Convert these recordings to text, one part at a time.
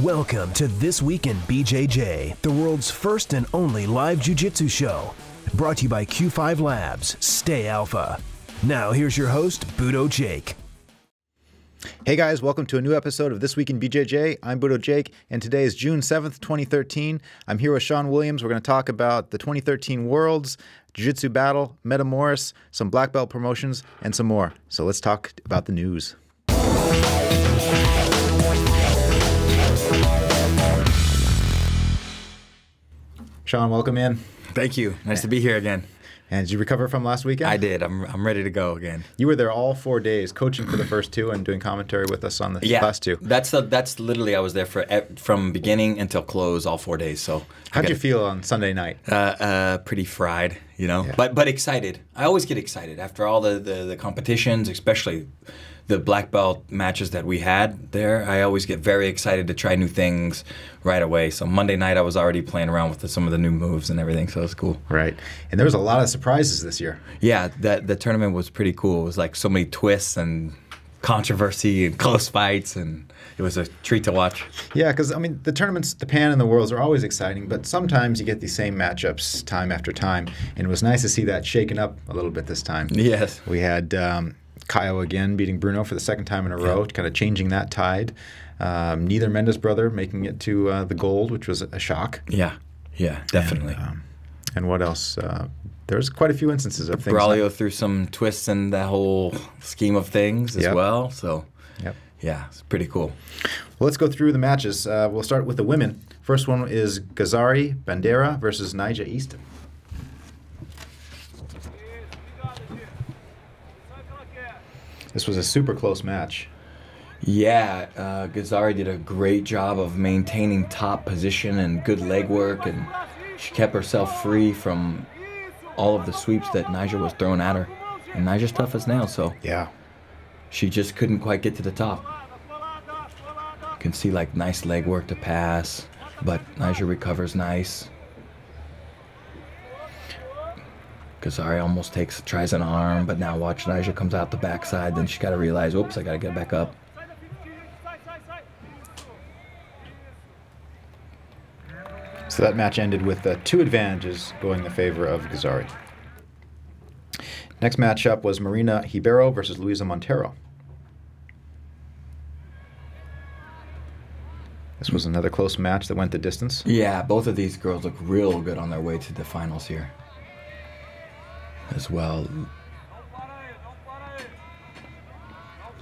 Welcome to This Week in BJJ, the world's first and only live jiu-jitsu show. Brought to you by Q5 Labs. Stay Alpha. Now here's your host, Budo Jake. Hey guys, welcome to a new episode of This Week in BJJ. I'm Budo Jake, and today is June 7th, 2013. I'm here with Shawn Williams. We're going to talk about the 2013 Worlds, Jiu Jitsu Battle, Metamoris, some black belt promotions, and some more. So let's talk about the news. Shawn, welcome in. Thank you. Nice to be here again. And did you recover from last weekend? I did. I'm ready to go again. You were there all 4 days, coaching for the first two and doing commentary with us on the last two. That's literally I was there from beginning until close all 4 days. So how'd you feel on Sunday night? Pretty fried, you know, but excited. I always get excited after all the competitions, especially the black belt matches that we had there. I always get very excited to try new things right away. So Monday night I was already playing around with some of the new moves and everything, so it was cool. Right. And there was a lot of surprises this year. Yeah, the tournament was pretty cool. It was like so many twists and controversy and close fights, and it was a treat to watch. Yeah, because, I mean, the tournaments, the Pan and the Worlds are always exciting, but sometimes you get these same matchups time after time, and it was nice to see that shaken up a little bit this time. Yes. We had Kyle again beating Bruno for the second time in a row, kind of changing that tide. Neither Mendes brother making it to the gold, which was a shock. Yeah, definitely. And what else? There's quite a few instances of things. Braulio threw some twists in that whole scheme of things as well. So, yeah, it's pretty cool. Well, let's go through the matches. We'll start with the women. First one is Gazari Bandera versus Nyjah Easton. This was a super close match. Yeah, Gazari did a great job of maintaining top position and good leg work, and she kept herself free from all of the sweeps that Nyjah was throwing at her. And Nyjah's tough as nails, so yeah, she just couldn't quite get to the top. You can see like nice leg work to pass, but Nyjah recovers nice. Gazari almost tries an arm, but now watch, Nyjah comes out the backside, then she got to realize, oops, I got to get back up. So that match ended with 2 advantages going in favor of Gazari. Next matchup was Marina Ribeiro versus Luisa Montero. This was another close match that went the distance. Yeah, both of these girls look real good on their way to the finals here as well.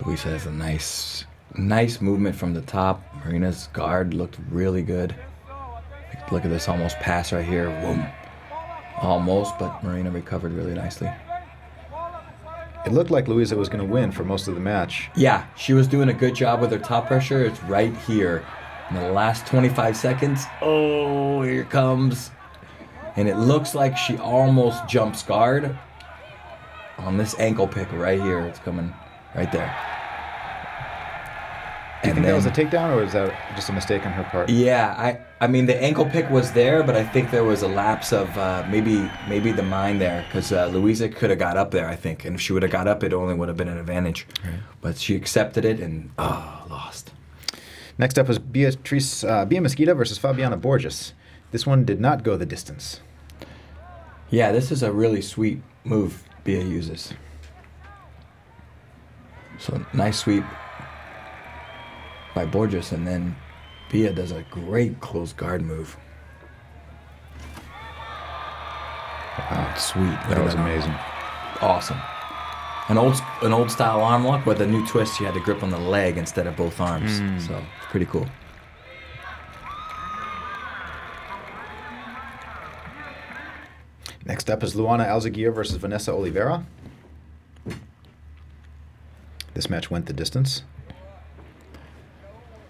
Luisa has a nice movement from the top. Marina's guard looked really good. Look at this almost pass right here. Boom. Almost, but Marina recovered really nicely. It looked like Luisa was going to win for most of the match. Yeah, she was doing a good job with her top pressure. It's right here. In the last 25 seconds, oh, here it comes. And it looks like she almost jumps guard on this ankle pick right here. It's coming right there. Do you think that was a takedown, or is that just a mistake on her part? Yeah, I mean, the ankle pick was there, but I think there was a lapse of maybe the mind there, because Luisa could have got up there, I think. And if she would have got up, it only would have been an advantage. Right. But she accepted it and lost. Next up was Bia Mesquita versus Fabiana Borges. This one did not go the distance. Yeah, this is a really sweet move Bia uses. So nice sweep by Borges, and then Bia does a great close guard move. Wow, sweet. That was amazing. Awesome. An old style arm lock, with a new twist. She had to grip on the leg instead of both arms. So pretty cool. Next up is Luana Alzaguir versus Vanessa Oliveira. This match went the distance.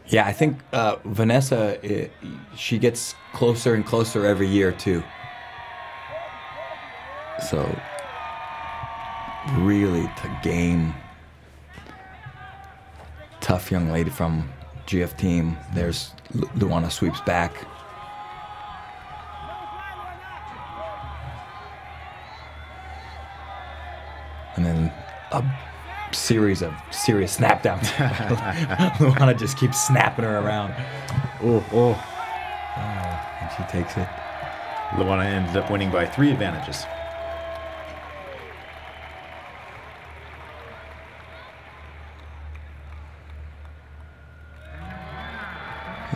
Yeah, I think Vanessa, she gets closer and closer every year too. So really to game. Tough young lady from GF team. There's Luana sweeps back. And then a series of serious snap downs. Luana just keeps snapping her around. Oh. And she takes it. Luana ended up winning by 3 advantages.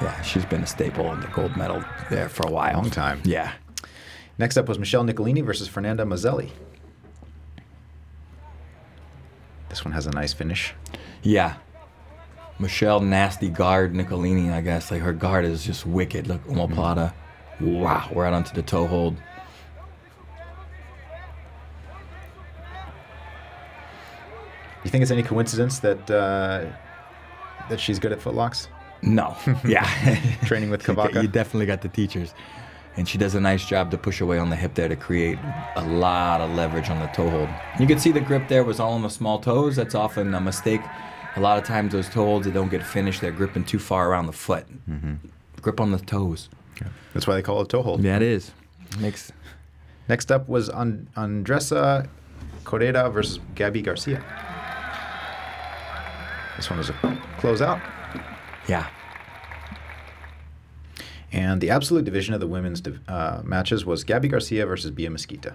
Yeah, she's been a staple in the gold medal there for a while. Long time. Yeah. Next up was Michelle Nicolini versus Fernanda Mazzelli. This one has a nice finish. Yeah. Michelle, nasty guard, Nicolini, I guess. Like, her guard is just wicked. Look, Omoplata. Wow, we're out onto the toe hold. You think it's any coincidence that that she's good at footlocks? No. Yeah. Training with Kavaka? You definitely got the teachers. And she does a nice job to push away on the hip there to create a lot of leverage on the toe hold. You can see the grip there was all on the small toes. That's often a mistake. A lot of times those toe holds, they don't get finished. They're gripping too far around the foot. Grip on the toes. Okay. That's why they call it toe hold. Yeah, it is. Next up was Andressa Correa versus Gabby Garcia. This one was a closeout. Yeah. And the absolute division of the women's matches was Gabby Garcia versus Bia Mesquita.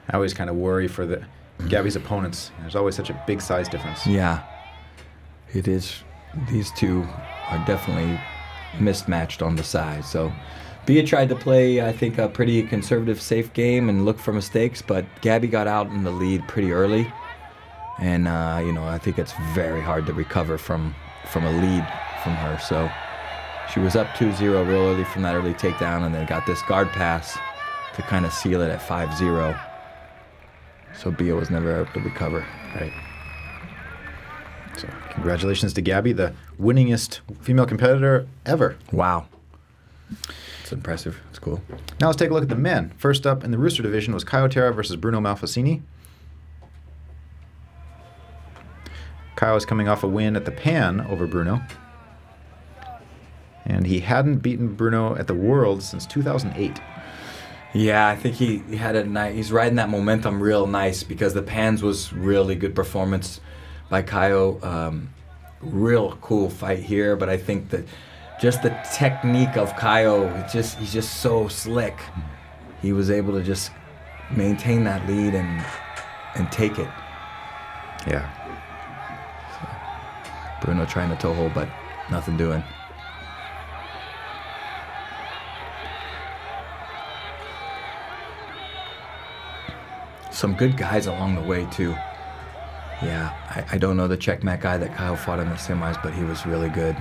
I always kind of worry for Gabby's opponents. There's always such a big size difference. Yeah. It is. These two are definitely mismatched on the size. So Bia tried to play, I think, a pretty conservative, safe game and look for mistakes, but Gabby got out in the lead pretty early. And, you know, I think it's very hard to recover from a lead from her. So she was up 2-0 real early from that early takedown and then got this guard pass to kind of seal it at 5-0. So Bia was never able to recover. Right. So congratulations to Gabby, the winningest female competitor ever. Wow. It's impressive. It's cool. Now let's take a look at the men. First up in the Rooster division was Caio Terra versus Bruno Malfacini. Caio is coming off a win at the Pan over Bruno. And he hadn't beaten Bruno at the Worlds since 2008. Yeah, I think he had a nice. He's riding that momentum real nice because the Pans was really good performance by Caio. Real cool fight here, but I think that just the technique of Caio, he's just so slick. He was able to just maintain that lead and take it. Yeah. So, Bruno trying to toe hold, but nothing doing. Some good guys along the way, too. Yeah, I don't know the Czech-Mat guy that Caio fought in the semis, but he was really good.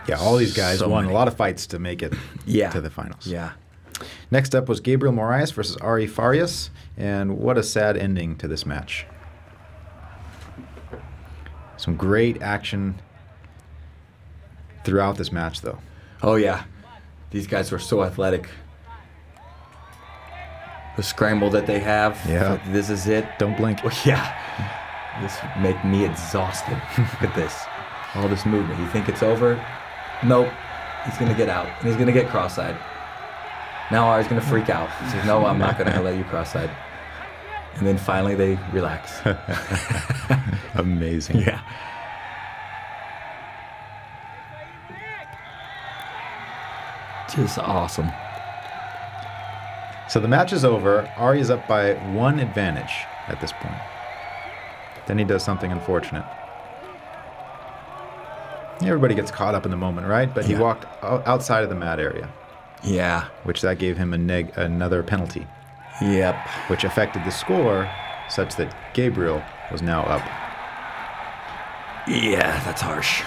Yeah, all these guys won a lot of fights to make it to the finals. Yeah. Next up was Gabriel Moraes versus Ari Farias, and what a sad ending to this match. Some great action throughout this match, though. Oh, yeah. These guys were so athletic. The scramble that they have. Yeah. Like, this is it. Don't blink. Well, yeah. This make me exhausted. Look at this. All this movement. You think it's over? Nope. He's going to get out. And he's going to get cross-eyed. Now Ari's going to freak out. He says, no, I'm not going to let you cross-eyed. And then finally they relax. Amazing. Yeah. Just awesome. So the match is over. Ari is up by 1 advantage at this point. Then he does something unfortunate. Everybody gets caught up in the moment, right? But he walked outside of the mat area. Yeah. Which that gave him another penalty. Yep. Which affected the score such that Gabriel was now up. Yeah, that's harsh.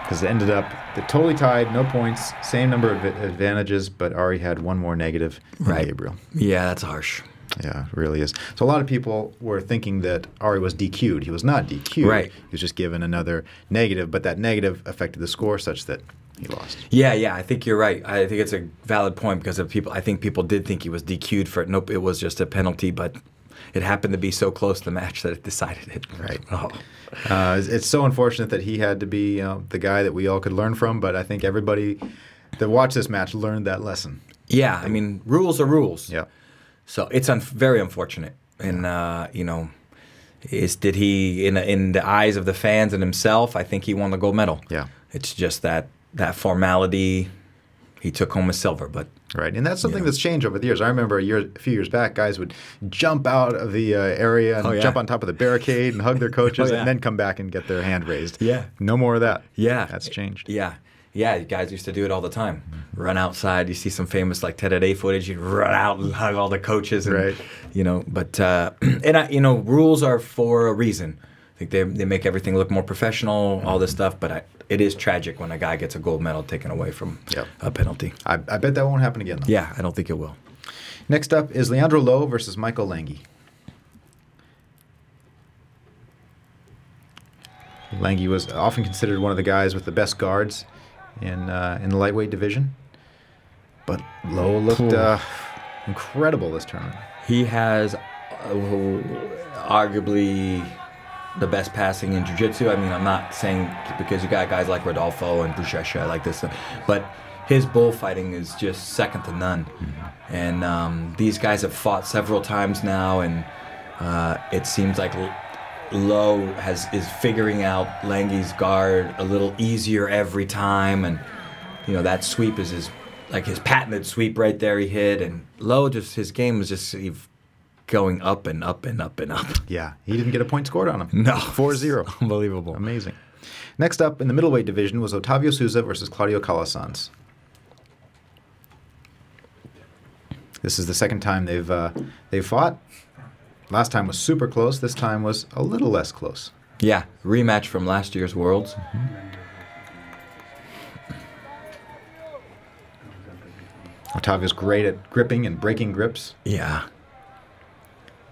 Because it ended up totally tied, no points, same number of advantages, but Ari had 1 more negative than Gabriel. Yeah, that's harsh. Yeah, it really is. So a lot of people were thinking that Ari was DQ'd. He was not DQ'd. Right. He was just given another negative, but that negative affected the score such that he lost. Yeah, I think you're right. I think it's a valid point because of people. I think people did think he was DQ'd for it. Nope, it was just a penalty, but it happened to be so close to the match that it decided it. Right. Oh. It's so unfortunate that he had to be the guy that we all could learn from, but I think everybody that watched this match learned that lesson. Yeah, I mean, rules are rules. Yeah. So it's very unfortunate. And, you know, did he, in the eyes of the fans and himself, I think he won the gold medal. Yeah. It's just that formality, he took home a silver, but... Right, and that's something that's changed over the years. I remember a few years back, guys would jump out of the area and jump on top of the barricade and hug their coaches and then come back and get their hand raised. Yeah. No more of that. Yeah. That's changed. Yeah. Yeah, guys used to do it all the time. Run outside. You see some famous like Ted A footage. You run out and hug all the coaches. And, you know, but you know, rules are for a reason. I think they make everything look more professional, all this stuff. But it is tragic when a guy gets a gold medal taken away from a penalty. I bet that won't happen again, though. Yeah, I don't think it will. Next up is Leandro Lo versus Michael Langhi. Langhi was often considered one of the guys with the best guards in the lightweight division, but Lo looked incredible this tournament. He has arguably the best passing in jiu-jitsu. I mean, I'm not saying because you got guys like Rodolfo and Buchecha like this, but his bullfighting is just second to none. And these guys have fought several times now, and it seems like Lo is figuring out Langhi's guard a little easier every time, and you know that sweep is his patented sweep right there he hit, and Lo his game was just going up and up and up and up. Yeah, he didn't get a point scored on him. No. 4-0. Unbelievable. Amazing. Next up in the middleweight division was Otavio Souza versus Claudio Calasanz. This is the second time they've fought. Last time was super close. This time was a little less close. Yeah, rematch from last year's Worlds. Otavio's great at gripping and breaking grips. Yeah.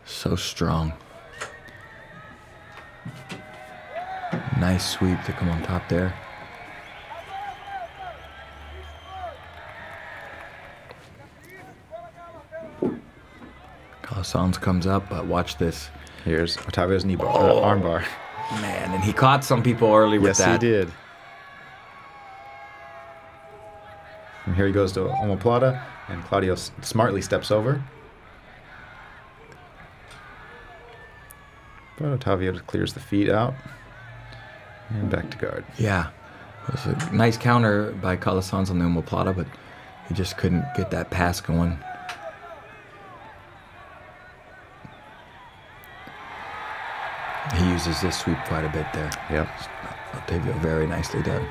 So strong. Nice sweep to come on top there. Calasanz comes up, but watch this. Here's Otavio's knee bar, arm bar. Man, and he caught some people early with that. Yes, he did. And here he goes to Omoplata, and Claudio smartly steps over. But Otavio just clears the feet out. And back to guard. Yeah. It was a nice counter by Calasanz on the Omoplata, but he just couldn't get that pass going. He uses this sweep quite a bit there. Yep. Otavio very nicely done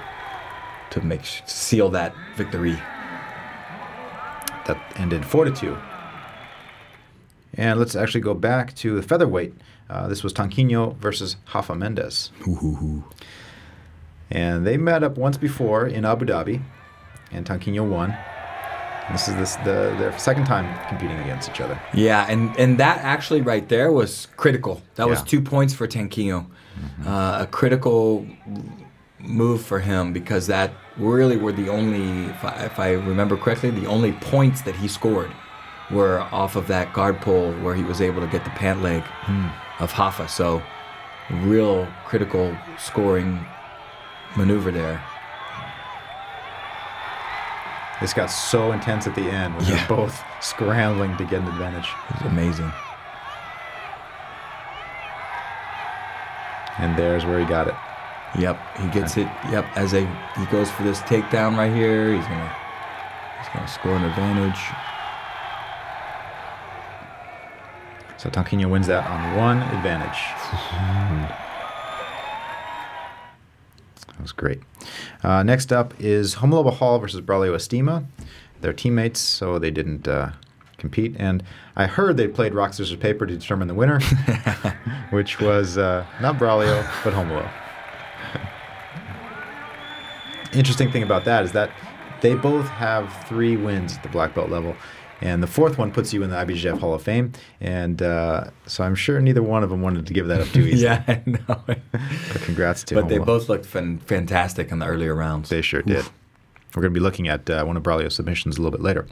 to seal that victory. That ended 4-2. And let's actually go back to the featherweight. This was Tanquinho versus Rafa Mendes. And they met up once before in Abu Dhabi, and Tanquinho won. And this is their second time competing against each other. Yeah, and that actually right there was critical. That was 2 points for Tanquinho. A critical move for him because that really were the only, if I remember correctly, the only points that he scored were off of that guard pull where he was able to get the pant leg of Rafa. So real critical scoring maneuver there. This got so intense at the end when they're both scrambling to get an advantage. It was amazing. And there's where he got it. Yep, he gets it. Yep, as he goes for this takedown right here, he's gonna score an advantage. So Tanquinho wins that on one advantage. That was great. Next up is Romulo Barral versus Braulio Estima. They're teammates, so they didn't compete. And I heard they played rock, scissors, paper to determine the winner, which was not Braulio, but Romulo. Interesting thing about that is that they both have 3 wins at the black belt level. And the 4th one puts you in the IBJJF Hall of Fame. And so I'm sure neither one of them wanted to give that up too easily. Yeah, I know. But congrats to But they Romulo. both looked fantastic in the earlier rounds. They sure did. We're going to be looking at one of Braulio's submissions a little bit later.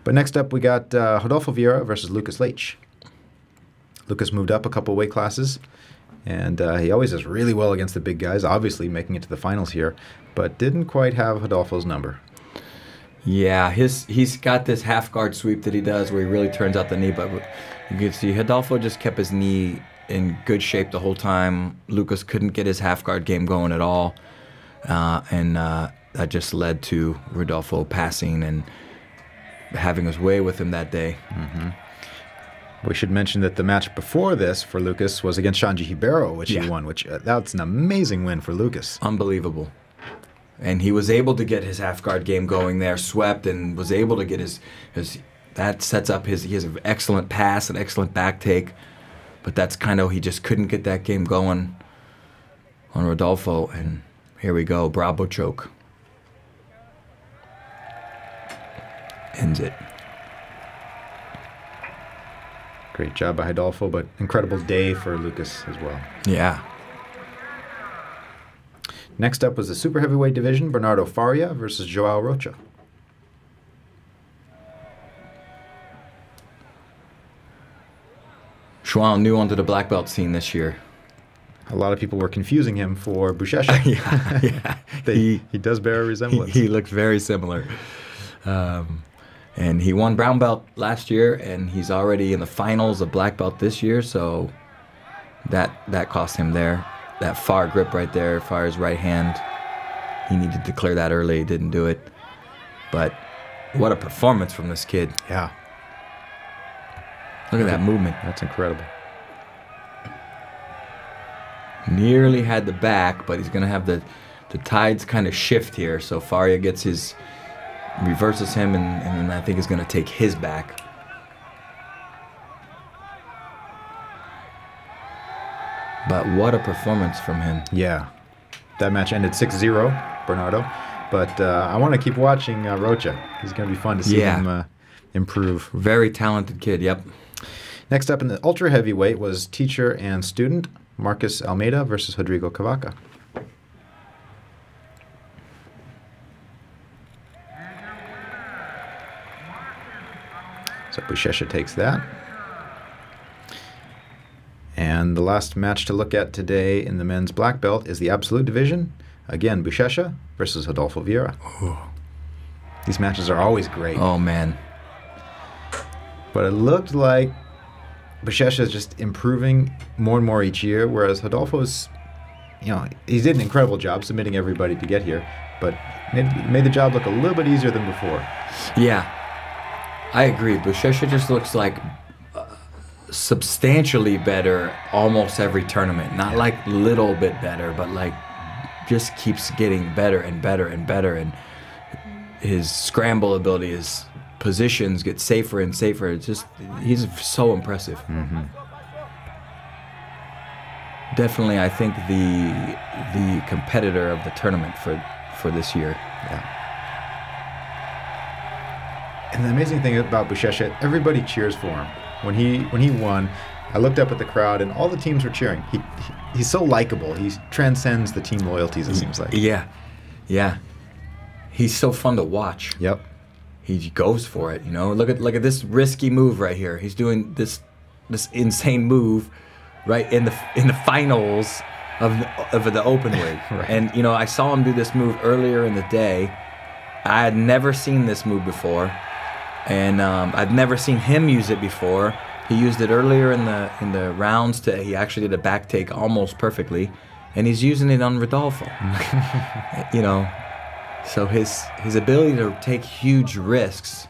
But next up, we got Rodolfo Vieira versus Lucas Leite. Lucas moved up a couple weight classes. And he always does really well against the big guys, obviously making it to the finals here, but didn't quite have Rodolfo's number. Yeah, he's got this half guard sweep that he does where he really turns out the knee, but You could see Rodolfo just kept his knee in good shape the whole time. Lucas couldn't get his half guard game going at all. And that just led to Rodolfo passing and having his way with him that day. Mm-hmm. We should mention that the match before this for Lucas was against Shawn Ribeiro, which he won, which that's an amazing win for Lucas. Unbelievable. And he was able to get his half guard game going there, swept, and was able to get his that sets up he has an excellent pass, an excellent back take, but that's kind of, he just couldn't get that game going on Rodolfo, and here we go, Bravo choke. Ends it. Great job by Rodolfo, but incredible day for Lucas as well. Yeah. Next up was the super heavyweight division, Bernardo Faria versus Joao Rocha. Shawn new onto the black belt scene this year. A lot of people were confusing him for Buchecha. Yeah. He does bear a resemblance. He looks very similar. And he won brown belt last year, and he's already in the finals of black belt this year, so that cost him there. That far grip right there, Faria's right hand, he needed to clear that early, didn't do it. But what a performance from this kid. Yeah. Look at that movement. That's incredible. Nearly had the back, but he's going to have the tides kind of shift here. So Faria gets his, reverses him, and then I think is going to take his back. But what a performance from him. Yeah. That match ended 6-0, Bernardo. But I want to keep watching Rocha. He's going to be fun to see him improve. Very talented kid, yep. Next up in the ultra heavyweight was teacher and student Marcus Almeida versus Rodrigo Cavaca. So Buchecha takes that. And the last match to look at today in the men's black belt is the absolute division. Again, Buchecha versus Rodolfo Vieira. Ooh. These matches are always great. Oh, man. But it looked like Buchecha is just improving more and more each year, whereas Rodolfo's, he did an incredible job submitting everybody to get here, but made the job look a little bit easier than before. Yeah, I agree. Buchecha just looks like substantially better almost every tournament. Not like little bit better, but like just keeps getting better and better and better. And his scramble ability, his positions get safer and safer. It's just, he's so impressive. Mm-hmm. Definitely, I think the competitor of the tournament for this year. Yeah. And the amazing thing about Buchecha, everybody cheers for him. When he won, I looked up at the crowd and all the teams were cheering. He's so likable. He transcends the team loyalties, it seems like. Yeah, yeah. He's so fun to watch. Yep. He goes for it, Look at this risky move right here. He's doing this insane move right in the finals of the open weight. Right. And I saw him do this move earlier in the day. I had never seen this move before. And I've never seen him use it before. He used it earlier in the rounds. He actually did a back take almost perfectly, and he's using it on Rodolfo. So his ability to take huge risks.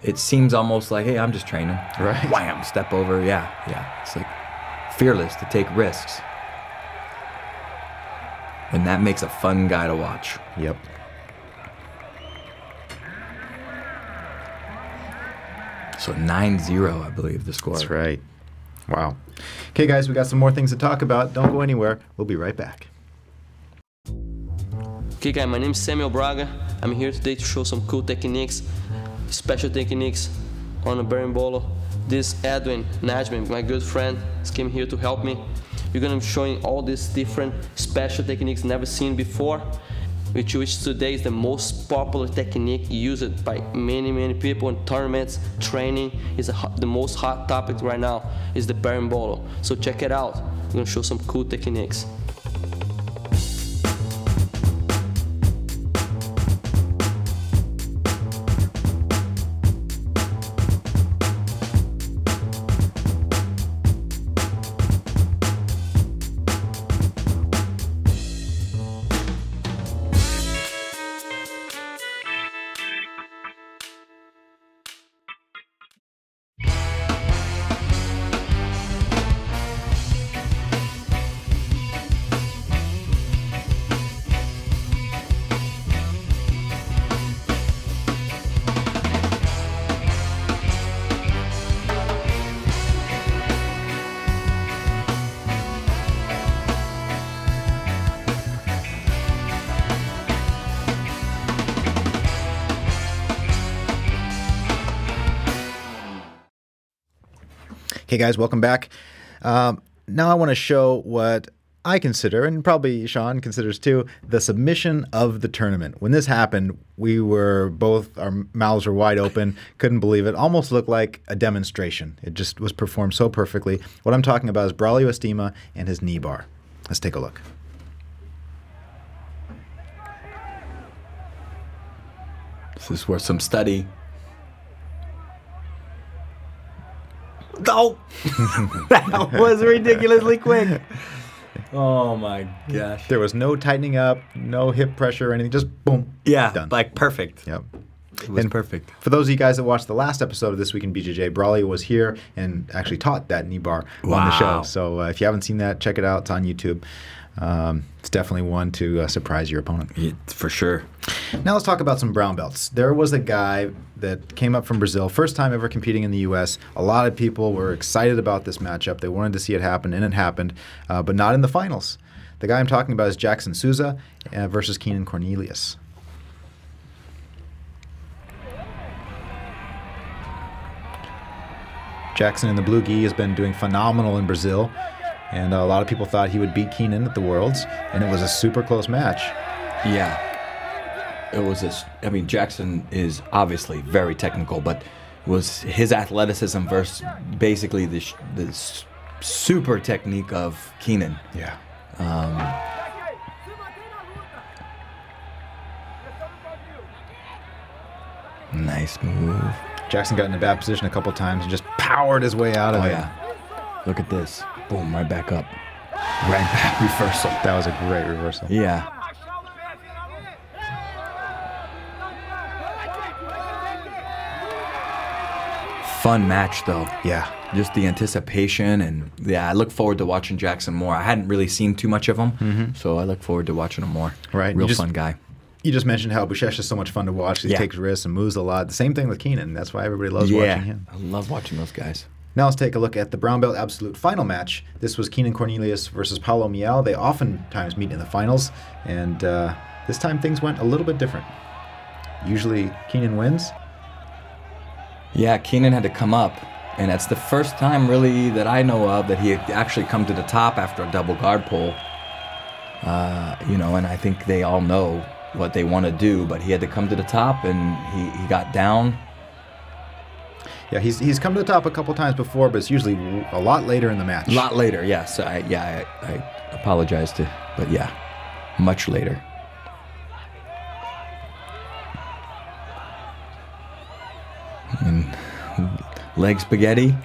It seems almost like, hey, I'm just training. Right. Wham, step over. Yeah. It's like fearless to take risks, and that makes a fun guy to watch. Yep. So 9-0, I believe, the score. That's right. Wow. Okay, guys, we got some more things to talk about. Don't go anywhere. We'll be right back. Okay, guys, my name is Samuel Braga. I'm here today to show some cool techniques, special techniques on a berimbolo. This Edwin Najman, my good friend, came here to help me. We're gonna be showing all these different special techniques never seen before, which today is the most popular technique used by many people in tournaments, training. Is the most hot topic right now is the berimbolo. So check it out. I'm gonna show some cool techniques. Hey guys, welcome back. Now I want to show what I consider, and probably Shawn considers too, the submission of the tournament. When this happened, we were both, our mouths were wide open, couldn't believe it. Almost looked like a demonstration. It just was performed so perfectly. What I'm talking about is Braulio Estima and his knee bar. Let's take a look. This is worth some study. Oh! That was ridiculously quick. Oh my gosh. There was no tightening up, no hip pressure or anything, just boom. Yeah, done. like perfect. Yep. It was perfect. For those of you guys that watched the last episode of This Week in BJJ, Braulio was here and actually taught that knee bar on the show. So if you haven't seen that, check it out. It's on YouTube. It's definitely one to surprise your opponent. Yeah, for sure. Now let's talk about some brown belts. There was a guy that came up from Brazil, first time ever competing in the U.S. A lot of people were excited about this matchup. They wanted to see it happen, and it happened, but not in the finals. The guy I'm talking about is Jackson Souza versus Keenan Cornelius. Jackson in the blue gi has been doing phenomenal in Brazil, and a lot of people thought he would beat Keenan at the Worlds, and it was a super close match. Yeah. It was I mean, Jackson is obviously very technical, but it was his athleticism versus basically the super technique of Keenan. Yeah. Nice move. Jackson got in a bad position a couple times and just powered his way out of it. Yeah. Look at this. Boom, right back up. Right back reversal. That was a great reversal. Yeah. Fun match, though. Yeah. Just the anticipation, and yeah, I look forward to watching Jackson more. I hadn't really seen too much of him, so I look forward to watching him more. Right. Real fun guy. You just mentioned how Buchecha is so much fun to watch. He takes risks and moves a lot. The same thing with Keenan. That's why everybody loves watching him. I love watching those guys. Now let's take a look at the brown belt absolute final match. This was Keenan Cornelius versus Paulo Miel. They oftentimes meet in the finals, and this time things went a little bit different. Usually Keenan wins. Yeah, Keenan had to come up, and that's the first time really that I know of that he had actually come to the top after a double guard pull. You know, and I think they all know what they want to do, but he had to come to the top, and he got down. Yeah, he's come to the top a couple times before, but it's usually a lot later in the match. A lot later, yes. I apologize but yeah, much later. And leg spaghetti.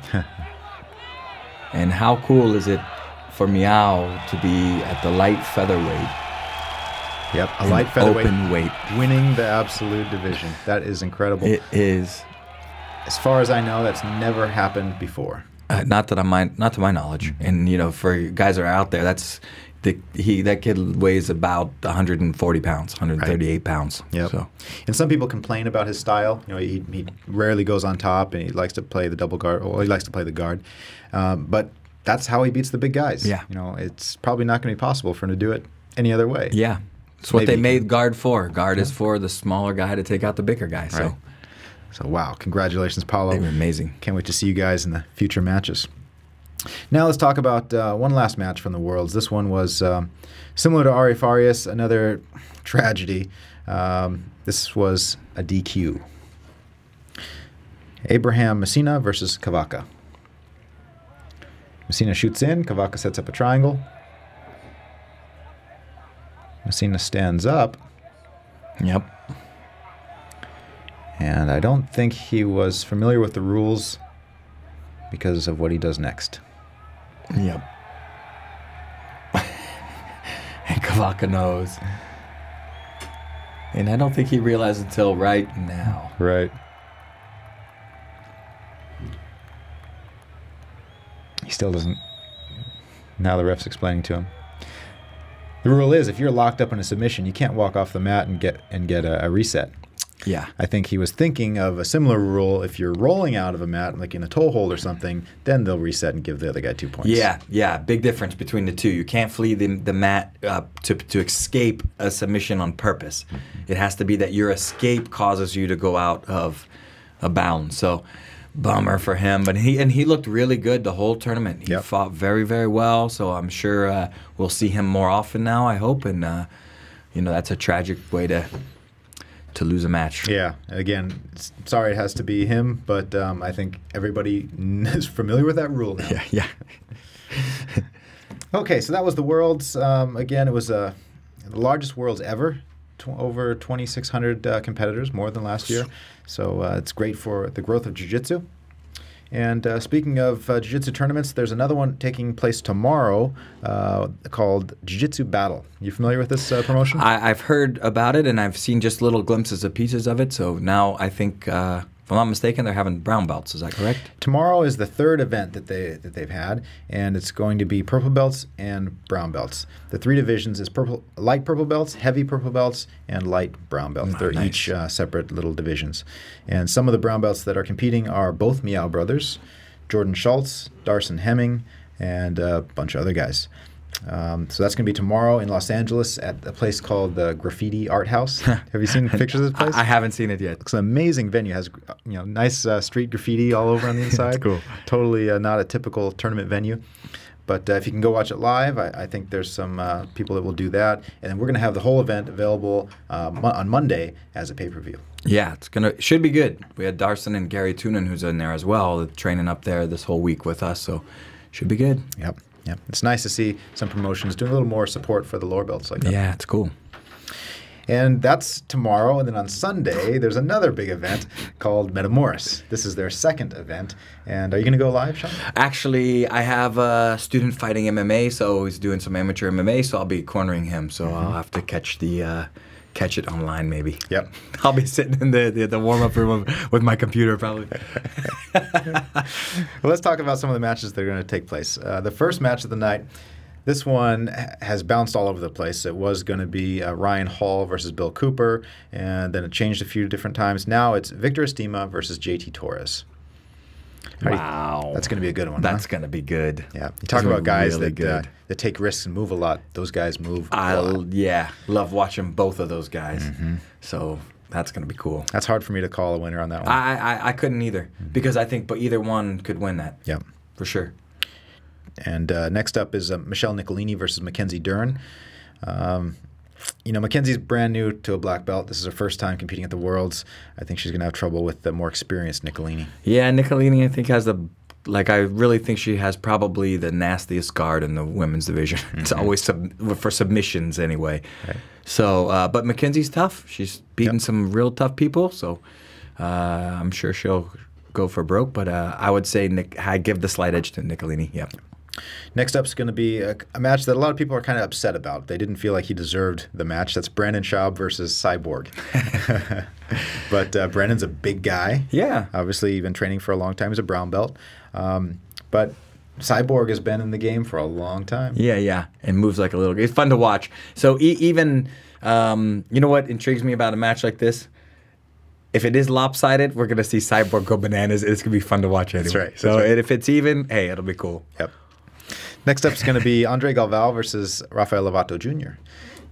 And how cool is it for Miao to be at the light featherweight? Yep, a light featherweight, open weight, winning the absolute division. That is incredible. It is. As far as I know, that's never happened before. Not to my knowledge. And you know, for guys that are out there, that kid weighs about 140 pounds, 138 pounds. Yep. So. And some people complain about his style. You know, he rarely goes on top, and he likes to play the double guard. Well, he likes to play the guard, but that's how he beats the big guys. Yeah. You know, it's probably not going to be possible for him to do it any other way. Yeah. It's what they made guard for. Guard is for the smaller guy to take out the bigger guy. So. Right. So, wow. Congratulations, Paulo. They were amazing. Can't wait to see you guys in the future matches. Now let's talk about one last match from the Worlds. This one was similar to Ari Farias, another tragedy. This was a DQ. Abraham Messina versus Cavaca. Messina shoots in. Cavaca sets up a triangle. Messina stands up. Yep. And I don't think he was familiar with the rules because of what he does next. Yep. And Cavaca knows. And I don't think he realized until right now. Right. He still doesn't. Now the ref's explaining to him. The rule is, if you're locked up in a submission, you can't walk off the mat and get a reset. Yeah. I think he was thinking of a similar rule. If you're rolling out of a mat, like in a toe hold or something, then they'll reset and give the other guy 2 points. Yeah. Big difference between the two. You can't flee the mat to escape a submission on purpose. It has to be that your escape causes you to go out of a bound. So, Bummer for him, but he looked really good the whole tournament. He fought very, very well, so I'm sure we'll see him more often now, I hope, and you know, that's a tragic way to lose a match. Yeah, again, sorry it has to be him, but I think everybody is familiar with that rule now. Yeah. Okay, so that was the Worlds. Again, it was the largest Worlds ever. Over 2,600 competitors, more than last year. So it's great for the growth of jiu-jitsu. And speaking of jiu-jitsu tournaments, there's another one taking place tomorrow called Jiu Jitsu Battle. You familiar with this promotion? I've heard about it, and I've seen just little glimpses of pieces of it. So now I think, if I'm not mistaken, they're having brown belts. Is that correct? Tomorrow is the third event that they've had, and it's going to be purple belts and brown belts. The three divisions is light purple belts, heavy purple belts, and light brown belts. They're nice. each separate little divisions. And some of the brown belts that are competing are both Meow brothers, Jordan Schultz, Darson Hemming, and a bunch of other guys. So that's going to be tomorrow in Los Angeles at a place called the Graffiti Art House. Have you seen pictures of this place? I haven't seen it yet. It's an amazing venue. It has nice street graffiti all over on the inside. That's cool. Totally not a typical tournament venue. But if you can go watch it live, I think there's some people that will do that. And then we're going to have the whole event available on Monday as a pay-per-view. Yeah, should be good. We had Darson and Gary Tunen, who's in there as well, training up there this whole week with us. So should be good. Yep. It's nice to see some promotions doing a little more support for the lower belts like that. Yeah, it's cool. And that's tomorrow. And then on Sunday, there's another big event called Metamoris. This is their second event. And are you going to go live, Shawn? Actually, I have a student fighting MMA, so he's doing some amateur MMA, so I'll be cornering him. So I'll have to catch it online maybe. Yep. I'll be sitting in the warm-up room with my computer probably. Well, let's talk about some of the matches that are going to take place. The first match of the night, this one has bounced all over the place. It was going to be Ryan Hall versus Bill Cooper, and then it changed a few different times. Now it's Victor Estima versus JT Torres. Wow. That's going to be a good one. That's going to be good. Yeah. You talk about guys really that take risks and move a lot. Those guys move a lot. Yeah. Love watching both of those guys. So that's going to be cool. That's hard for me to call a winner on that one. I couldn't either because I think either one could win that. Yeah. For sure. And next up is Michelle Nicolini versus Mackenzie Dern. Mackenzie's brand new to a black belt. This is her first time competing at the Worlds. I think she's going to have trouble with the more experienced Nicolini. Yeah, Nicolini, I think, has I really think she has probably the nastiest guard in the women's division. It's always for submissions anyway. Right. So, but Mackenzie's tough. She's beaten some real tough people, so I'm sure she'll go for broke. But I would say I give the slight edge to Nicolini. Yep. Next up is going to be a match that a lot of people are kind of upset about. They didn't feel like he deserved the match. That's Brandon Schaub versus Cyborg. But Brandon's a big guy. Yeah. Obviously, he's been training for a long time. He's a brown belt. But Cyborg has been in the game for a long time. Yeah, and moves like a little. It's fun to watch. So even, you know what intrigues me about a match like this? If it is lopsided, we're going to see Cyborg go bananas. It's going to be fun to watch anyway. That's right. So if it's even, hey, it'll be cool. Yep. Next up is going to be Andre Galvao versus Rafael Lovato Jr.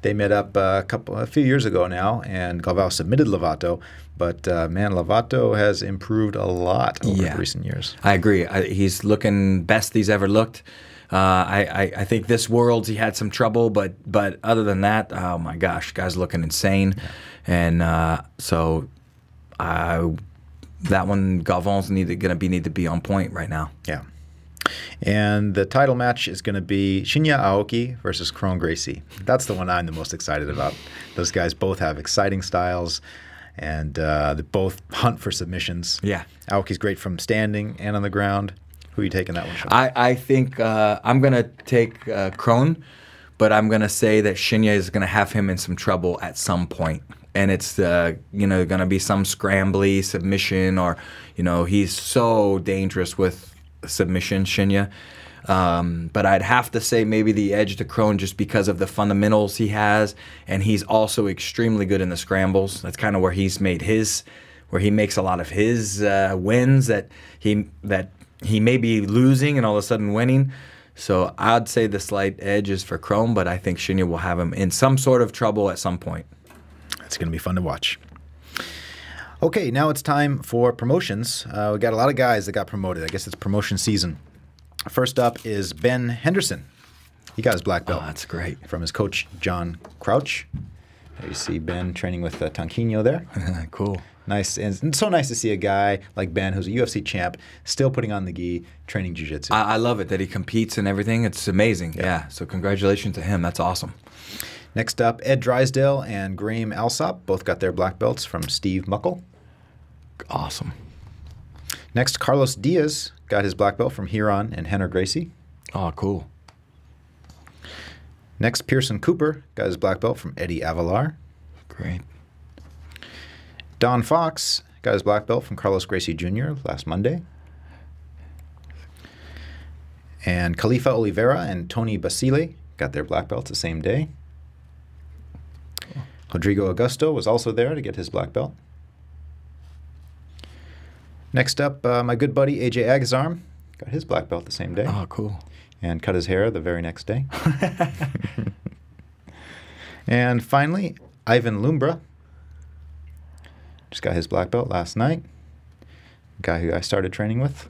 They met up a few years ago now, and Galvao submitted Lovato. But, man, Lovato has improved a lot over recent years. I agree. He's looking best he's ever looked. I think this Worlds he had some trouble, but other than that, oh, my gosh, guy's looking insane. Yeah. And so that one, Galvao's need to be on point right now. Yeah. And the title match is going to be Shinya Aoki versus Kron Gracie. That's the one I'm the most excited about. Those guys both have exciting styles, and they both hunt for submissions. Yeah. Aoki's great from standing and on the ground. Who are you taking that one, Shawn? I think I'm going to take Kron, but I'm going to say that Shinya is going to have him in some trouble at some point. And it's going to be some scrambly submission, or he's so dangerous with submission, Shinya. But I'd have to say maybe the edge to Kron just because of the fundamentals he has, and he's also extremely good in the scrambles. That's kind of where he makes a lot of his wins that he may be losing and all of a sudden winning. So I'd say the slight edge is for Kron, but I think Shinya will have him in some sort of trouble at some point. It's going to be fun to watch. Okay, now it's time for promotions. We got a lot of guys that got promoted. I guess it's promotion season. First up is Ben Henderson. He got his black belt. Oh, that's great. From his coach, John Crouch. There you see Ben training with Tanquinho there. Cool. Nice. And it's so nice to see a guy like Ben, who's a UFC champ, still putting on the gi, training jiu-jitsu. I love it that he competes and everything. It's amazing. Yeah. So congratulations to him. That's awesome. Next up, Ed Drysdale and Graham Alsop both got their black belts from Steve Muckle. Awesome. Next, Carlos Diaz got his black belt from Huron and Henner Gracie. Oh, cool. Next, Pearson Cooper got his black belt from Eddie Avalar. Great. Don Fox got his black belt from Carlos Gracie Jr. last Monday. And Khalifa Oliveira and Tony Basile got their black belts the same day. Rodrigo Augusto was also there to get his black belt. Next up, my good buddy AJ Agazarm got his black belt the same day. Oh, cool. And cut his hair the very next day. And finally, Ivan Lumbra just got his black belt last night. Guy who I started training with.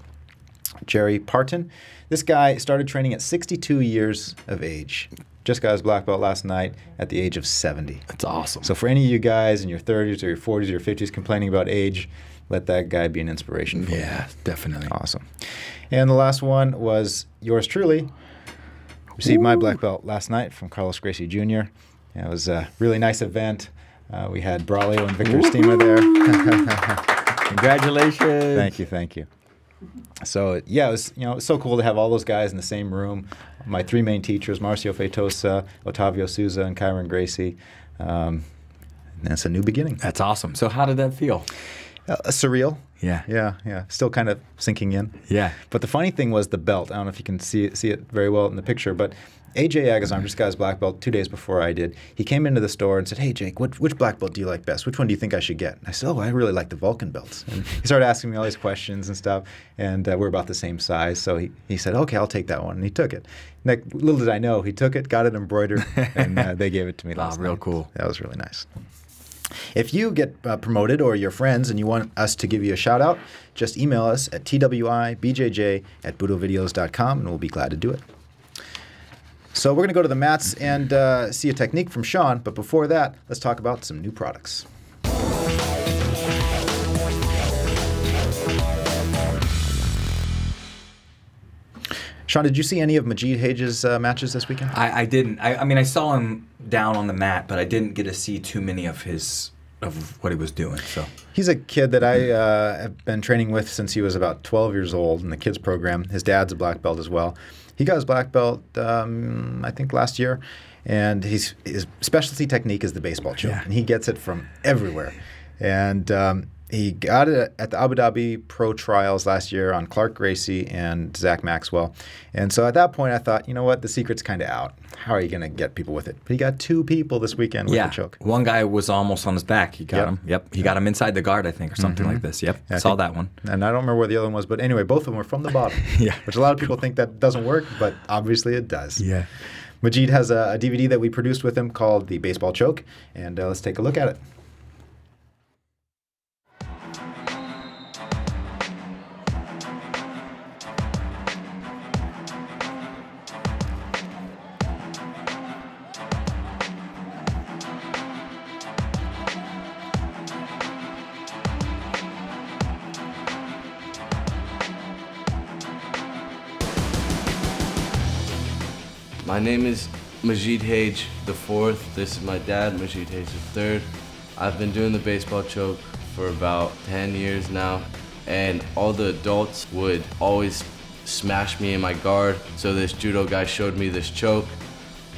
Jerry Parton. This guy started training at 62 years of age. Just got his black belt last night at the age of 70. That's awesome. So for any of you guys in your 30s or your 40s or your 50s complaining about age, let that guy be an inspiration for you. Yeah, definitely. Awesome. And the last one was yours truly. Received my black belt last night from Carlos Gracie Jr. It was a really nice event. We had Braulio and Victor Estima there. Congratulations. Thank you. So yeah, it was it was so cool to have all those guys in the same room. My three main teachers: Marcio Feitosa, Otavio Souza, and Kyron Gracie. And it's a new beginning. That's awesome. So how did that feel? Surreal. Yeah. Yeah. Still kind of sinking in. Yeah. But the funny thing was the belt. I don't know if you can see it very well in the picture, but AJ Agazarm just got his black belt 2 days before I did. He came into the store and said, "Hey, Jake, which black belt do you like best? Which one do you think I should get?" And I said, "Oh, I really like the Vulcan belts." And he started asking me all these questions and stuff, and we're about the same size. So he said, "Okay, I'll take that one," and he took it. Little did I know, he took it, got it embroidered, and they gave it to me last night. Real cool. That was really nice. If you get promoted or your friends and you want us to give you a shout out, just email us at twibjj@BudoVideos.com and we'll be glad to do it. So we're going to go to the mats and see a technique from Shawn, but before that, let's talk about some new products. Shawn, did you see any of Magid Hage's matches this weekend? I didn't. I mean, I saw him down on the mat, but I didn't get to see too many of what he was doing. So he's a kid that I have been training with since he was about 12 years old in the kids program. His dad's a black belt as well. He got his black belt, I think, last year, and his specialty technique is the baseball choke, and he gets it from everywhere. And he got it at the Abu Dhabi Pro Trials last year on Clark Gracie and Zach Maxwell. And so at that point, I thought, you know what, the secret's kind of out. How are you going to get people with it? But he got 2 people this weekend with the choke. One guy was almost on his back. He got him. Yep. He got him inside the guard, I think, or something like this. Yep. I saw that one. And I don't remember where the other one was, but anyway, both of them were from the bottom. Which a lot of people think that doesn't work, but obviously it does. Yeah. Magid has a DVD that we produced with him called The Baseball Choke, and let's take a look at it. My name is Magid Hage IV. This is my dad, Magid Hage III. I've been doing the baseball choke for about 10 years now, and all the adults would always smash me in my guard. So this judo guy showed me this choke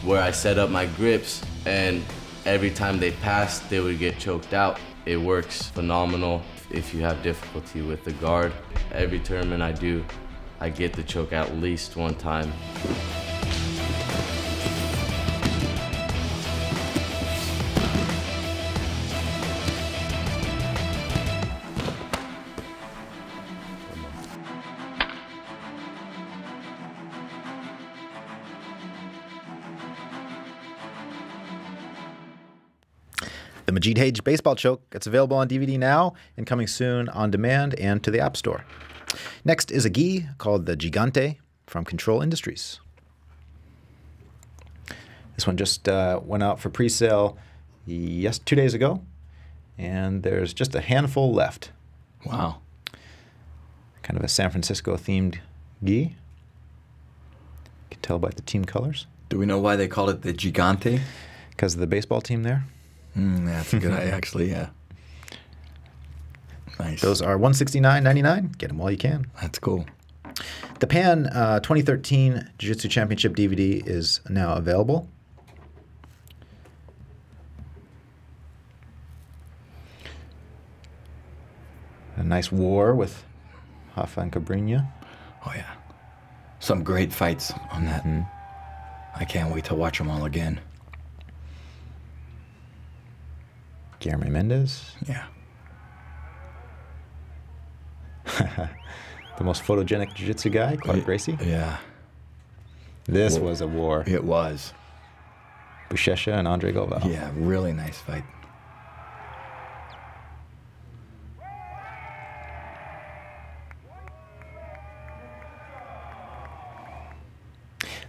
where I set up my grips, and every time they passed, they would get choked out. It works phenomenal if you have difficulty with the guard. Every tournament I do, I get the choke at least one time. The Magid Hage baseball choke. It's available on DVD now and coming soon on demand and to the App Store. Next is a gi called the Gigante from Control Industries. This one just went out for pre-sale 2 days ago, and there's just a handful left. Wow. Kind of a San Francisco themed gi. You can tell by the team colors. Do we know why they call it the Gigante? Because of the baseball team there. That's a good idea, actually, yeah. Nice. Those are $169.99. Get them while you can. That's cool. The Pan 2013 Jiu-Jitsu Championship DVD is now available. A nice war with Hoffa and Cabrinha. Oh, yeah. Some great fights on that. I can't wait to watch them all again. Guillermo Mendez. Yeah. The most photogenic jiu-jitsu guy, Clark Gracie. Yeah. This was a war. It was. Buchecha and Andre Galvao. Yeah, really nice fight.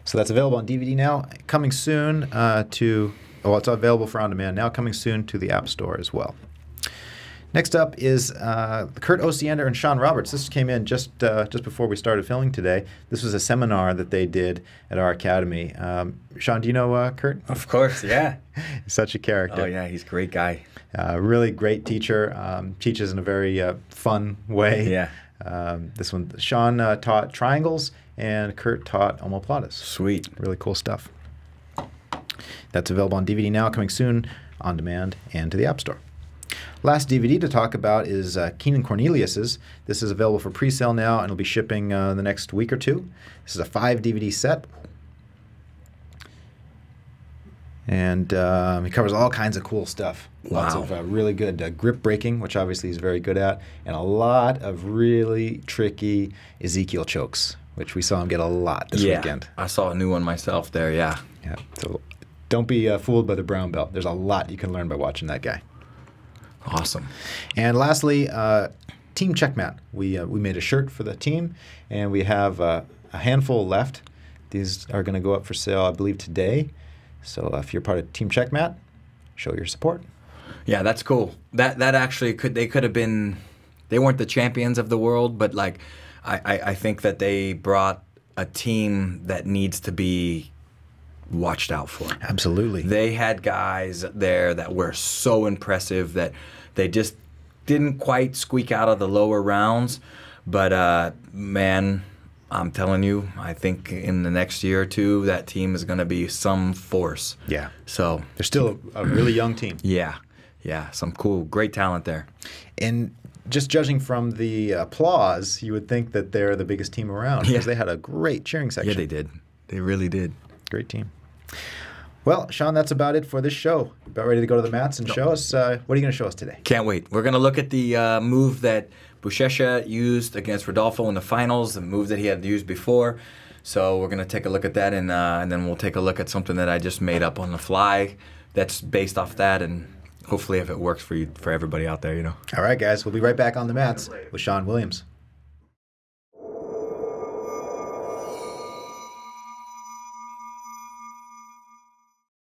So that's available on DVD now. Coming soon it's available for on demand now. Coming soon to the App Store as well. Next up is Kurt Osiander and Shawn Roberts. This came in just before we started filming today. This was a seminar that they did at our academy. Shawn, do you know Kurt? Of course, yeah. He's such a character. Oh, yeah, he's a great guy. Really great teacher. Teaches in a very fun way. Yeah. This one, Shawn taught triangles, and Kurt taught omoplatas. Sweet. Really cool stuff. That's available on DVD now, coming soon on demand and to the App Store. Last DVD to talk about is Keenan Cornelius's. This is available for pre-sale now, and it'll be shipping the next week or two. This is a 5 DVD set. And he covers all kinds of cool stuff. Wow. Lots of really good grip breaking, which obviously he's very good at, and a lot of really tricky Ezekiel chokes, which we saw him get a lot this weekend. I saw a new one myself there, yeah. Yeah. So don't be fooled by the brown belt. There's a lot you can learn by watching that guy. Awesome. And lastly, Team Checkmat. We made a shirt for the team, and we have a handful left. These are going to go up for sale, I believe, today. So if you're part of Team Checkmat, show your support. Yeah, that's cool. That actually they could have been. They weren't the champions of the world, but like I think that they brought a team that needs to be watched out for. Absolutely. They had guys there that were so impressive that they just didn't quite squeak out of the lower rounds. But man, I'm telling you, I think in the next year or two, that team is going to be some force. Yeah. So they're still a really young team. Yeah. Yeah. Some cool, great talent there. And just judging from the applause, you would think that they're the biggest team around because they had a great cheering section. Yeah, they did. They really did. Great team. Well, Shawn, that's about it for this show. About ready to go to the mats and show us. What are you going to show us today? Can't wait. We're going to look at the move that Buchecha used against Rodolfo in the finals, the move that he had used before. So we're going to take a look at that, and then we'll take a look at something that I just made up on the fly that's based off that, and hopefully if it works for everybody out there, you know. All right, guys. We'll be right back on the mats with Shawn Williams.